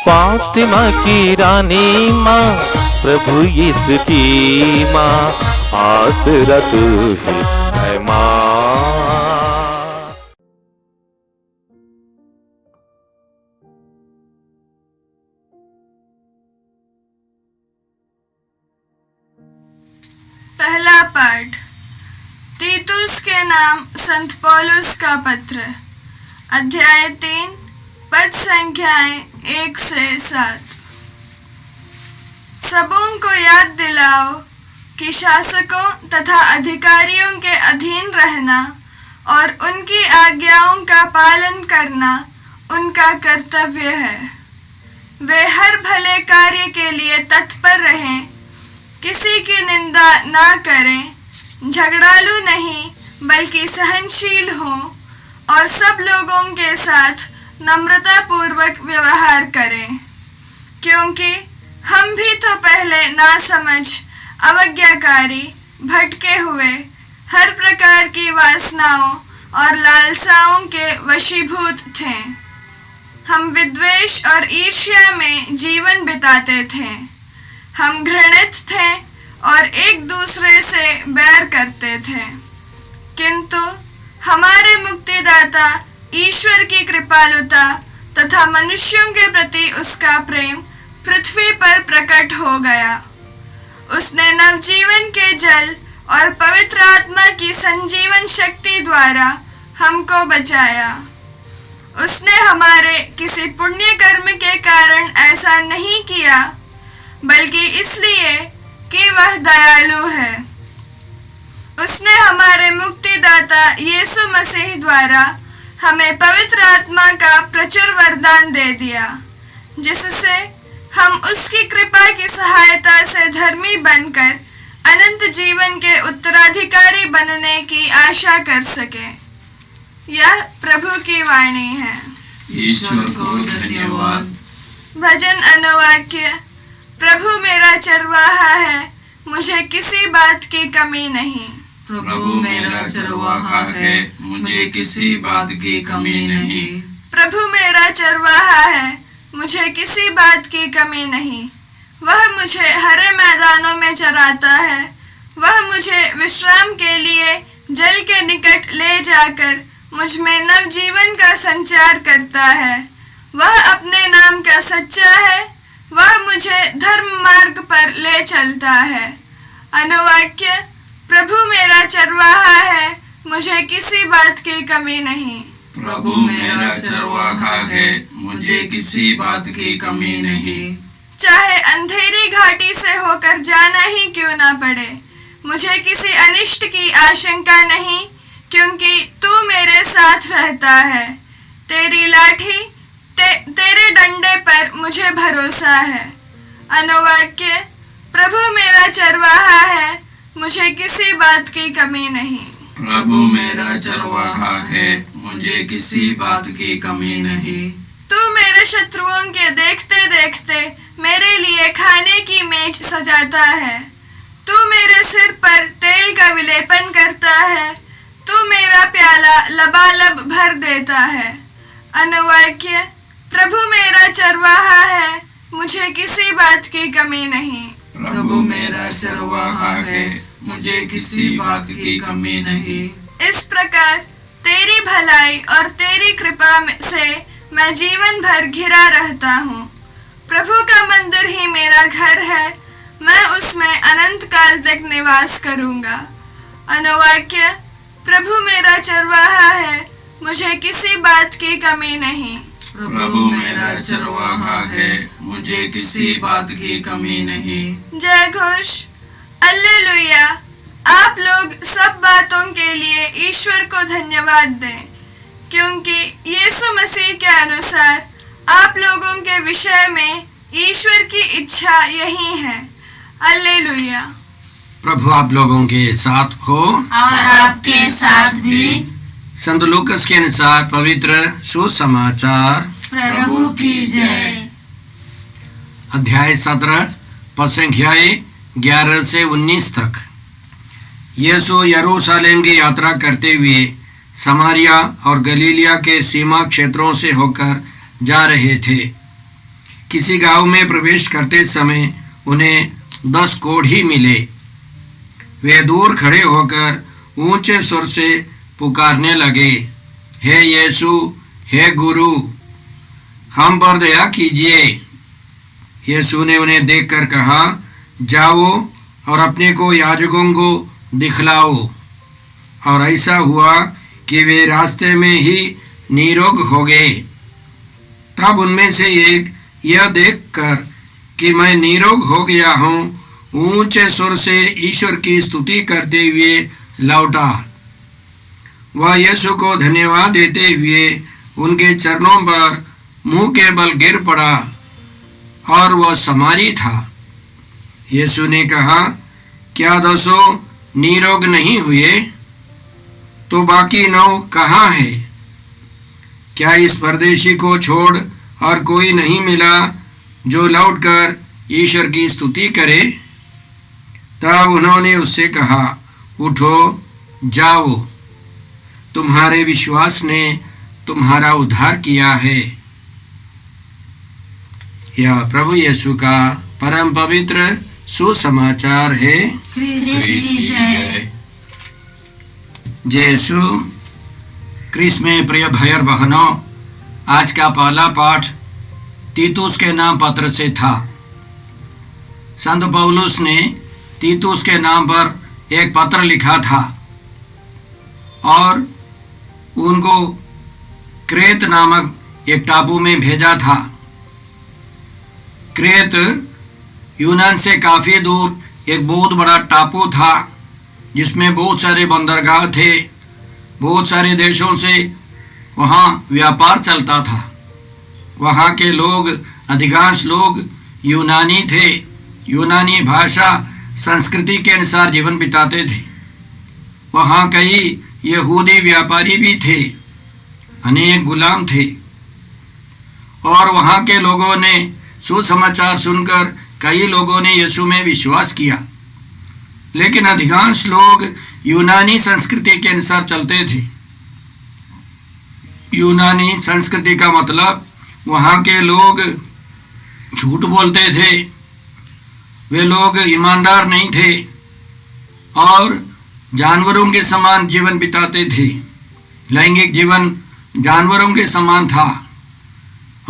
फातिमा की रानी माँ, प्रभु यीशु की माँ, आसरा तू ही है माँ। पहला पाठ तीतुस के नाम संत पौलुस का पत्र, अध्याय 3, पद संख्याएं 1 से 7। सबों को याद दिलाओ कि शासकों तथा अधिकारियों के अधीन रहना और उनकी आज्ञाओं का पालन करना उनका कर्तव्य है। वे हर भले कार्य के लिए तत्पर रहें, किसी की निंदा ना करें, झगड़ालू नहीं बल्कि सहनशील हों और सब लोगों के साथ नम्रता पूर्वक व्यवहार करें, क्योंकि हम भी तो पहले नासमझ, अवज्ञाकारी, भटके हुए, हर प्रकार की वासनाओं और लालसाओं के वशीभूत थे। हम विद्वेष और ईर्ष्या में जीवन बिताते थे। हम घृणित थे और एक दूसरे से बैर करते थे, किंतु हमारे मुक्तिदाता ईश्वर की कृपालुता तथा मनुष्यों के प्रति उसका प्रेम पृथ्वी पर प्रकट हो गया। उसने नवजीवन के जल और पवित्र आत्मा की संजीवन शक्ति द्वारा हमको बचाया। उसने हमारे किसी पुण्य कर्म के कारण ऐसा नहीं किया, बल्कि इसलिए कि वह दयालु है। उसने हमारे मुक्तिदाता यीशु मसीह द्वारा हमें पवित्र आत्मा का प्रचुर वरदान दे दिया, जिससे हम उसकी कृपा की सहायता से धर्मी बनकर अनंत जीवन के उत्तराधिकारी बनने की आशा कर सके। यह प्रभु की वाणी है। ईश्वर को धन्यवाद। भजन अनुवाक्य। प्रभु मेरा चरवाहा है, मुझे किसी बात की कमी नहीं। प्रभु मेरा चरवाहा है, मुझे किसी बात की कमी नहीं। प्रभु मेरा चरवाहा है, मुझे किसी बात की कमी नहीं। वह मुझे हरे मैदानों में चराता है। वह मुझे विश्राम के लिए जल के निकट ले जाकर मुझ में नवजीवन का संचार करता है। वह अपने नाम का सच्चा है। वह मुझे धर्म मार्ग पर ले चलता है। अनुवाक्य। प्रभु मेरा चरवाहा है, मुझे किसी बात की कमी नहीं। प्रभु मेरा चरवाहा है, मुझे किसी बात की कमी नहीं। चाहे अंधेरी घाटी से होकर जाना ही क्यों ना पड़े, मुझे किसी अनिष्ट की आशंका नहीं, क्योंकि तू मेरे साथ रहता है। तेरी लाठी तेरे डंडे पर मुझे भरोसा है। अनुवाक्य। प्रभु मेरा चरवाहा है, मुझे किसी बात की कमी नहीं। प्रभु मेरा चरवाहा है, मुझे किसी बात की कमी नहीं। तू मेरे शत्रुओं के देखते देखते मेरे लिए खाने की मेज सजाता है। तू मेरे सिर पर तेल का विलेपन करता है। तू मेरा प्याला लबालब भर देता है। अनुवाक्य। प्रभु मेरा चरवाहा है, मुझे किसी बात की कमी नहीं। प्रभु मेरा चरवाहा है, मुझे किसी बात की कमी नहीं। इस प्रकार तेरी भलाई और तेरी कृपा से मैं जीवन भर घिरा रहता हूँ। प्रभु का मंदिर ही मेरा घर है, मैं उसमें अनंत काल तक निवास करूँगा। अनुवाक्य। प्रभु मेरा चरवाहा है, मुझे किसी बात की कमी नहीं। प्रभु मेरा चरवाहा है, मुझे किसी बात की कमी नहीं। जय घोष। अल्लेलुया। आप लोग सब बातों के लिए ईश्वर को धन्यवाद दें, क्योंकि यीशु मसीह के अनुसार आप लोगों के विषय में ईश्वर की इच्छा यही है। अल्लेलुया। प्रभु आप लोगों के साथ हो और आपके साथ भी। संत लूकास के अनुसार पवित्र सुसमाचार। प्रभु की जय। अध्याय 17 पद संख्याएं 11 से 19 तक। यीशु यरूशलेम की यात्रा करते हुए समारिया और गलीलिया के सीमा क्षेत्रों से होकर जा रहे थे। किसी गांव में प्रवेश करते समय उन्हें 10 कोढ़ी मिले। वे दूर खड़े होकर ऊंचे स्वर से पुकारने लगे, हे यीशु, हे गुरु, हम पर दया कीजिए। यीशु ने उन्हें देखकर कहा, जाओ और अपने को याजकों को दिखलाओ। और ऐसा हुआ कि वे रास्ते में ही निरोग हो गए। तब उनमें से एक यह देखकर कि मैं निरोग हो गया हूँ, ऊंचे स्वर से ईश्वर की स्तुति करते हुए लौटा। वह यीशु को धन्यवाद देते हुए उनके चरणों पर मुंह के बल गिर पड़ा, और वह समारी था। यीशु ने कहा, क्या 10 निरोग नहीं हुए? तो बाकी 9 कहाँ है? क्या इस परदेशी को छोड़ और कोई नहीं मिला जो लौटकर ईश्वर की स्तुति करे? तब उन्होंने उससे कहा, उठो, जाओ, तुम्हारे विश्वास ने तुम्हारा उद्धार किया है। यह प्रभु यीशु का परम पवित्र सुसमाचार है। क्रिस्त की जय। यीशु क्रिस्त में प्रिय भाई और बहनों, आज का पहला पाठ तीतुस के नाम पत्र से था। संत पौलुस ने तीतुस के नाम पर एक पत्र लिखा था और उनको क्रेत नामक एक टापू में भेजा था। क्रेत यूनान से काफ़ी दूर एक बहुत बड़ा टापू था, जिसमें बहुत सारे बंदरगाह थे। बहुत सारे देशों से वहाँ व्यापार चलता था। वहाँ के लोग, अधिकांश लोग यूनानी थे। यूनानी भाषा संस्कृति के अनुसार जीवन बिताते थे। वहाँ कई यहूदी व्यापारी भी थे, अनेक गुलाम थे। और वहाँ के लोगों ने सुसमाचार सुनकर कई लोगों ने यीशु में विश्वास किया, लेकिन अधिकांश लोग यूनानी संस्कृति के अनुसार चलते थे। यूनानी संस्कृति का मतलब वहाँ के लोग झूठ बोलते थे, वे लोग ईमानदार नहीं थे और जानवरों के समान जीवन बिताते थे। लैंगिक जीवन जानवरों के समान था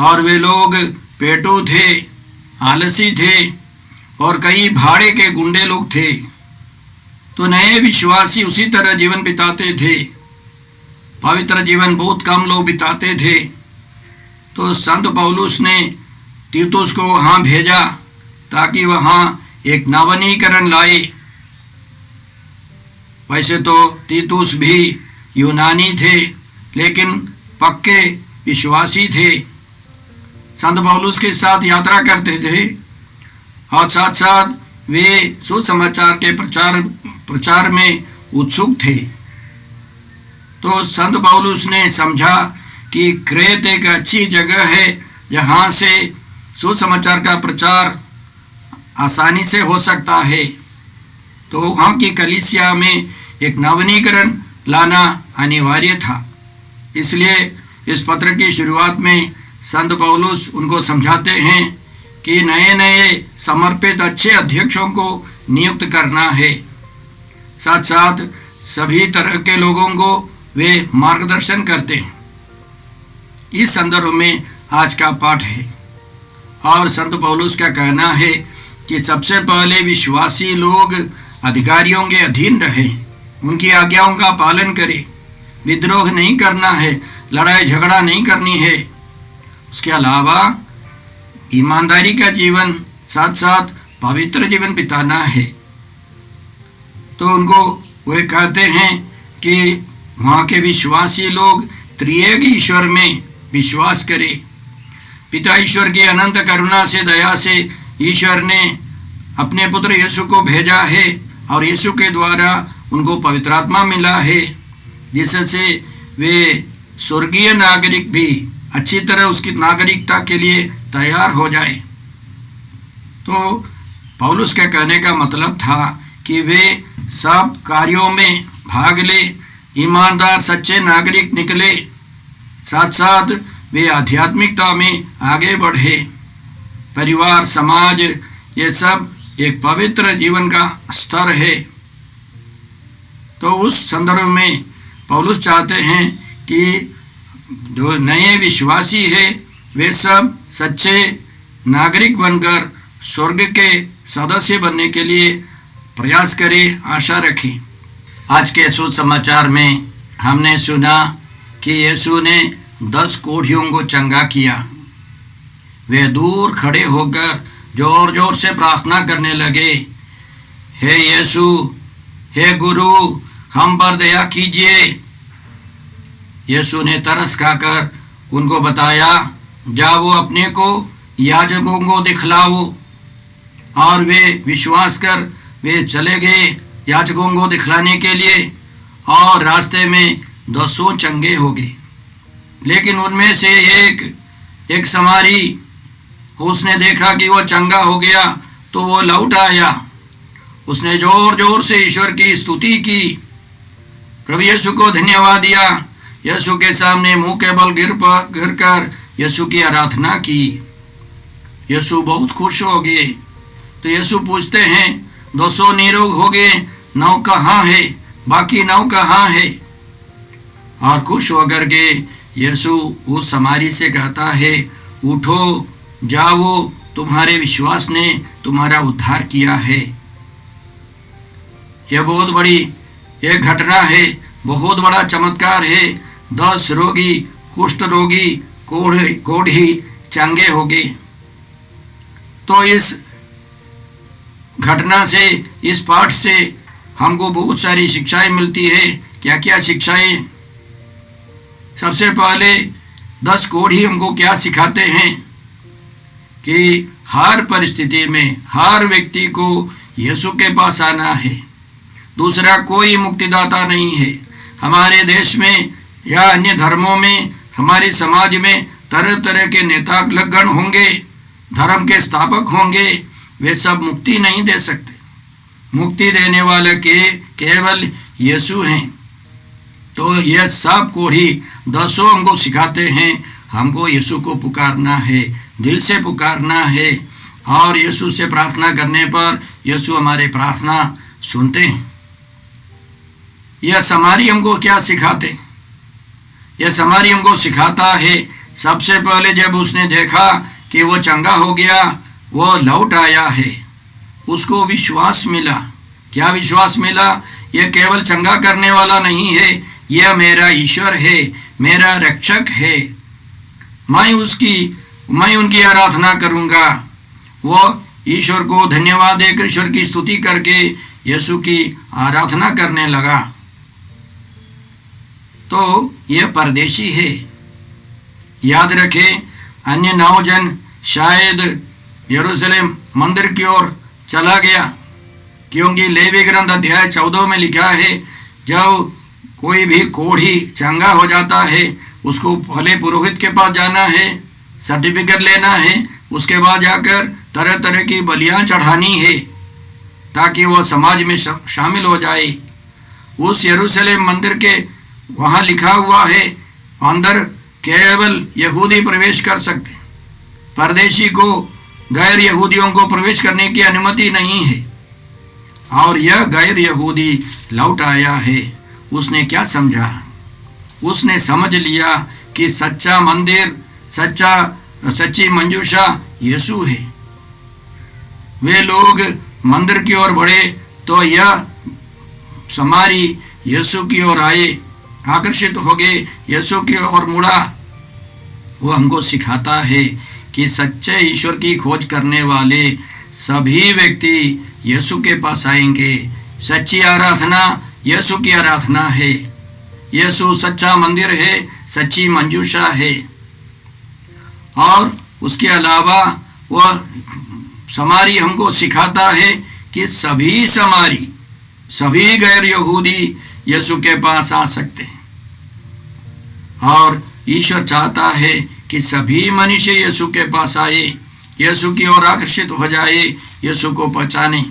और वे लोग पेटू थे, आलसी थे और कई भाड़े के गुंडे लोग थे। तो नए विश्वासी उसी तरह जीवन बिताते थे। पवित्र जीवन बहुत कम लोग बिताते थे। तो संत पौलुस ने तीतुस को वहाँ भेजा ताकि वहाँ एक नवीनीकरण लाए। वैसे तो तीतुस भी यूनानी थे, लेकिन पक्के विश्वासी थे। संत पौलुस के साथ यात्रा करते थे और साथ साथ वे सुसमाचार के प्रचार में उत्सुक थे। तो संत पौलुस ने समझा कि क्रेत एक अच्छी जगह है जहाँ से सुसमाचार का प्रचार आसानी से हो सकता है। तो वहाँ की कलीसिया में एक नवीनीकरण लाना अनिवार्य था। इसलिए इस पत्र की शुरुआत में संत पौलुस उनको समझाते हैं कि नए नए समर्पित अच्छे अध्यक्षों को नियुक्त करना है। साथ साथ सभी तरह के लोगों को वे मार्गदर्शन करते हैं। इस संदर्भ में आज का पाठ है और संत पौलुस का कहना है कि सबसे पहले विश्वासी लोग अधिकारियों के अधीन रहें, उनकी आज्ञाओं का पालन करें, विद्रोह नहीं करना है, लड़ाई झगड़ा नहीं करनी है। उसके अलावा ईमानदारी का जीवन, साथ साथ पवित्र जीवन बिताना है। तो उनको वे कहते हैं कि वहाँ के विश्वासी लोग त्रिएक ईश्वर में विश्वास करें। पिता ईश्वर की अनंत करुणा से, दया से ईश्वर ने अपने पुत्र यीशु को भेजा है और यीशु के द्वारा उनको पवित्र आत्मा मिला है, जिससे वे स्वर्गीय नागरिक भी अच्छी तरह उसकी नागरिकता के लिए तैयार हो जाए। तो पौलुस के कहने का मतलब था कि वे सब कार्यों में भाग ले, ईमानदार सच्चे नागरिक निकले, साथ साथ वे आध्यात्मिकता में आगे बढ़े। परिवार, समाज, ये सब एक पवित्र जीवन का स्तर है। तो उस संदर्भ में पौलुस चाहते हैं कि जो नए विश्वासी है वे सब सच्चे नागरिक बनकर स्वर्ग के सदस्य बनने के लिए प्रयास करें, आशा रखें। आज के सुसमाचार में हमने सुना कि यीशु ने 10 कोढ़ियों को चंगा किया। वे दूर खड़े होकर जोर जोर से प्रार्थना करने लगे, हे यीशु, हे गुरु, हम पर दया कीजिए। यीशु ने तरस खाकर उनको बताया, जाओ अपने को याजकों को दिखलाओ। और वे विश्वास कर वे चले गए याजकों को दिखलाने के लिए, और रास्ते में 200 चंगे हो गए। लेकिन उनमें से एक समारी, उसने देखा कि वो चंगा हो गया तो वो लौट आया। उसने जोर जोर से ईश्वर की स्तुति की, प्रभु यीशु को धन्यवाद दिया, यीशु के सामने मुंह के बल गिर कर यीशु की आराधना की। यीशु बहुत खुश हो गए। तो यीशु पूछते हैं, 200 निरोग हो गए, 9 कहाँ है? बाकी 9 कहाँ है? और खुश होकर के यीशु उस समारी से कहता है, उठो, जाओ, तुम्हारे विश्वास ने तुम्हारा उद्धार किया है। यह बहुत बड़ी एक घटना है, बहुत बड़ा चमत्कार है। 10 रोगी, कुष्ठ रोगी, कोढ़ी चंगे हो गए। तो इस घटना से, इस पाठ से हमको बहुत सारी शिक्षाएं मिलती है। क्या क्या शिक्षाएं? सबसे पहले 10 कोढ़ी हमको क्या सिखाते हैं कि हर परिस्थिति में हर व्यक्ति को यीशु के पास आना है। दूसरा कोई मुक्तिदाता नहीं है। हमारे देश में या अन्य धर्मों में, हमारे समाज में तरह तरह के नेता गण होंगे, धर्म के स्थापक होंगे, वे सब मुक्ति नहीं दे सकते। मुक्ति देने वाले केवल यीशु हैं। तो यह सब कोढ़ी 10 हमको सिखाते हैं, हमको यीशु को पुकारना है, दिल से पुकारना है। और यीशु से प्रार्थना करने पर यीशु हमारे प्रार्थना सुनते हैं। यह समारी हमको क्या सिखाते? यह समारी हमको सिखाता है, सबसे पहले जब उसने देखा कि वो चंगा हो गया, वो लौट आया है, उसको विश्वास मिला। क्या विश्वास मिला? यह केवल चंगा करने वाला नहीं है, यह मेरा ईश्वर है, मेरा रक्षक है, मैं उनकी आराधना करूंगा। वो ईश्वर को धन्यवाद देकर, ईश्वर की स्तुति करके यीशु की आराधना करने लगा। तो यह परदेशी है। याद रखें, अन्य 9 जन शायद यरूशलेम मंदिर की ओर चला गया, क्योंकि लेवी ग्रंथ अध्याय 14 में लिखा है, जब कोई भी कोढ़ी चंगा हो जाता है, उसको पहले पुरोहित के पास जाना है, सर्टिफिकेट लेना है, उसके बाद जाकर तरह तरह की बलियां चढ़ानी है, ताकि वह समाज में शामिल हो जाए। उस यरूशलेम मंदिर के वहाँ लिखा हुआ है, अंदर केवल यहूदी प्रवेश कर सकते, परदेशी को, गैर यहूदियों को प्रवेश करने की अनुमति नहीं है। और यह गैर यहूदी लौट आया है। उसने क्या समझा? उसने समझ लिया कि सच्चा मंदिर, सच्ची मंजूषा यीशु है। वे लोग मंदिर की ओर बढ़े तो यह समारी यीशु की ओर आए, आकर्षित हो गए, यीशु की ओर मुड़ा। वो हमको सिखाता है कि सच्चे ईश्वर की खोज करने वाले सभी व्यक्ति यीशु के पास आएंगे। सच्ची आराधना यीशु की आराधना है। यीशु सच्चा मंदिर है, सच्ची मंजूषा है। और उसके अलावा वह समारी हमको सिखाता है कि सभी समारी, सभी गैर यहूदी यीशु के पास आ सकते हैं। और ईश्वर चाहता है कि सभी मनुष्य यीशु के पास आए, यीशु की ओर आकर्षित हो जाए, यीशु को पहचाने।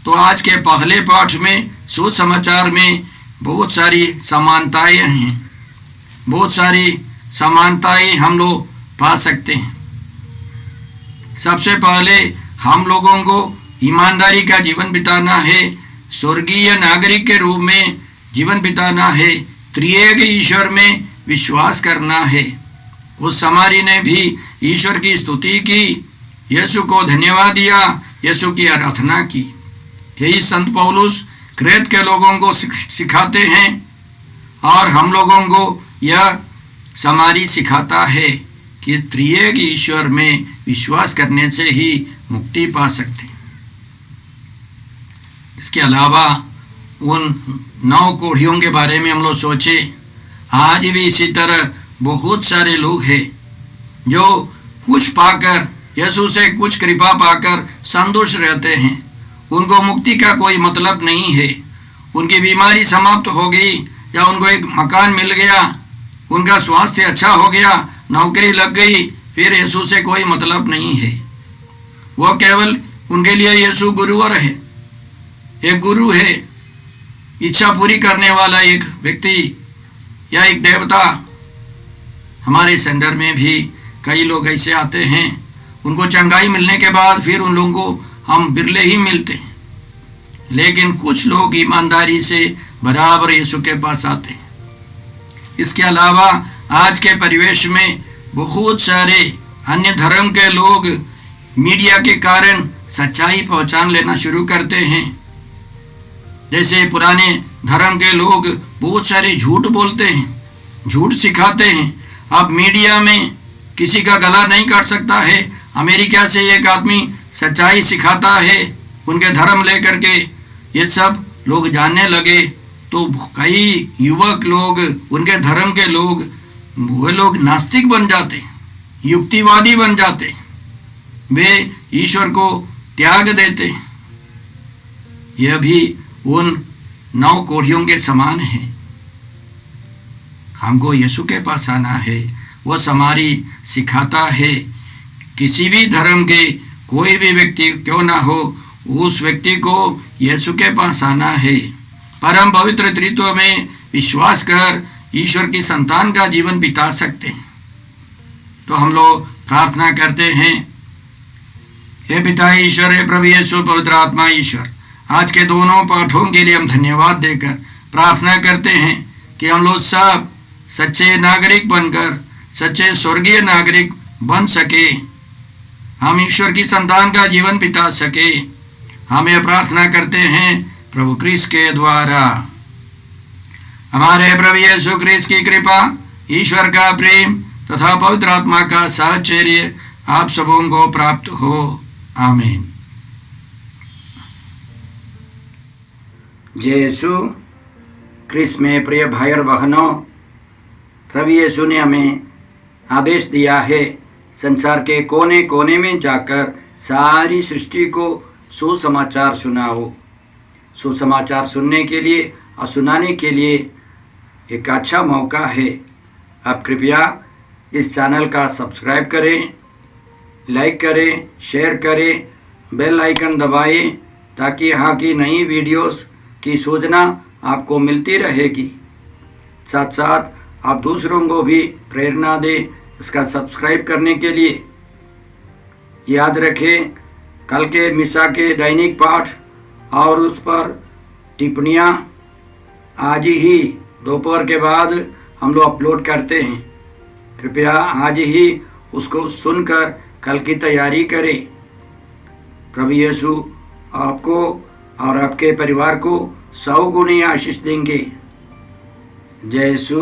तो आज के पहले पाठ में, सुसमाचार में बहुत सारी समानताएं हैं, बहुत सारी समानताएं हम लोग पा सकते हैं। सबसे पहले हम लोगों को ईमानदारी का जीवन बिताना है, स्वर्गीय नागरिक के रूप में जीवन बिताना है, त्रिएक ईश्वर में विश्वास करना है। उस समारी ने भी ईश्वर की स्तुति की, यीशु को धन्यवाद दिया, यीशु की आराधना की। यही संत पौलुस क्रेत के लोगों को सिखाते हैं और हम लोगों को यह समारी सिखाता है कि त्रिएक ईश्वर में विश्वास करने से ही मुक्ति पा सकते हैं। इसके अलावा उन 9 कोढ़ियों के बारे में हम लोग सोचे। आज भी इसी तरह बहुत सारे लोग हैं जो कुछ पाकर, यीशु से कुछ कृपा पाकर संतुष्ट रहते हैं। उनको मुक्ति का कोई मतलब नहीं है। उनकी बीमारी समाप्त हो गई या उनको एक मकान मिल गया, उनका स्वास्थ्य अच्छा हो गया, नौकरी लग गई, फिर यीशु से कोई मतलब नहीं है। वो केवल उनके लिए यीशु गुरुवर है, एक गुरु है, इच्छा पूरी करने वाला एक व्यक्ति या एक देवता। हमारे सेंटर में भी कई लोग ऐसे आते हैं, उनको चंगाई मिलने के बाद फिर उन लोगों को हम बिरले ही मिलते हैं, लेकिन कुछ लोग ईमानदारी से बराबर यीशु के पास आते हैं। इसके अलावा आज के परिवेश में बहुत सारे अन्य धर्म के लोग मीडिया के कारण सच्चाई पहचान लेना शुरू करते हैं। जैसे पुराने धर्म के लोग बहुत सारे झूठ बोलते हैं, झूठ सिखाते हैं। अब मीडिया में किसी का गला नहीं काट सकता है। अमेरिका से एक आदमी सच्चाई सिखाता है उनके धर्म लेकर के, ये सब लोग जानने लगे तो कई युवक लोग, उनके धर्म के लोग, वे लोग नास्तिक बन जाते, युक्तिवादी बन जाते, वे ईश्वर को त्याग देते। यह भी उन 9 कोढ़ियों के समान है। हमको यीशु के पास आना है। वह समारी सिखाता है किसी भी धर्म के कोई भी व्यक्ति क्यों ना हो, उस व्यक्ति को यीशु के पास आना है। परम पवित्र त्रित्व में विश्वास कर ईश्वर की संतान का जीवन बिता सकते हैं। तो हम लोग प्रार्थना करते हैं, हे पिता ईश्वर, हे प्रभु यीशु, पवित्र आत्मा ईश्वर, आज के दोनों पाठों के लिए हम धन्यवाद देकर प्रार्थना करते हैं कि हम लोग सब सच्चे नागरिक बनकर सच्चे स्वर्गीय नागरिक बन सके, हम ईश्वर की संतान का जीवन बिता सके। हमें प्रार्थना करते हैं प्रभु क्रिस्त के द्वारा। हमारे प्रभु यीशु क्रिस्त की कृपा, ईश्वर का प्रेम तथा पवित्र आत्मा का साहचर्य आप सबों को प्राप्त हो। आमीन। जय यीशु क्रिस्त में प्रिय भाई और बहनों, प्रभु यीशु ने हमें आदेश दिया है संसार के कोने कोने में जाकर सारी सृष्टि को सुसमाचार सुनाओ। सुसमाचार सुनने के लिए और सुनाने के लिए एक अच्छा मौका है। आप कृपया इस चैनल का सब्सक्राइब करें, लाइक करें, शेयर करें, बेल आइकन दबाएं ताकि यहाँ की नई वीडियोस की सूचना आपको मिलती रहेगी। साथ साथ आप दूसरों को भी प्रेरणा दें इसका सब्सक्राइब करने के लिए। याद रखें, कल के मिसा के दैनिक पाठ और उस पर टिप्पणियाँ आज ही दोपहर के बाद हम लोग अपलोड करते हैं। कृपया आज ही उसको सुनकर कल की तैयारी करें। प्रभु यीशु आपको और आपके परिवार को 100 गुनी आशीष देंगे। जय यीशु।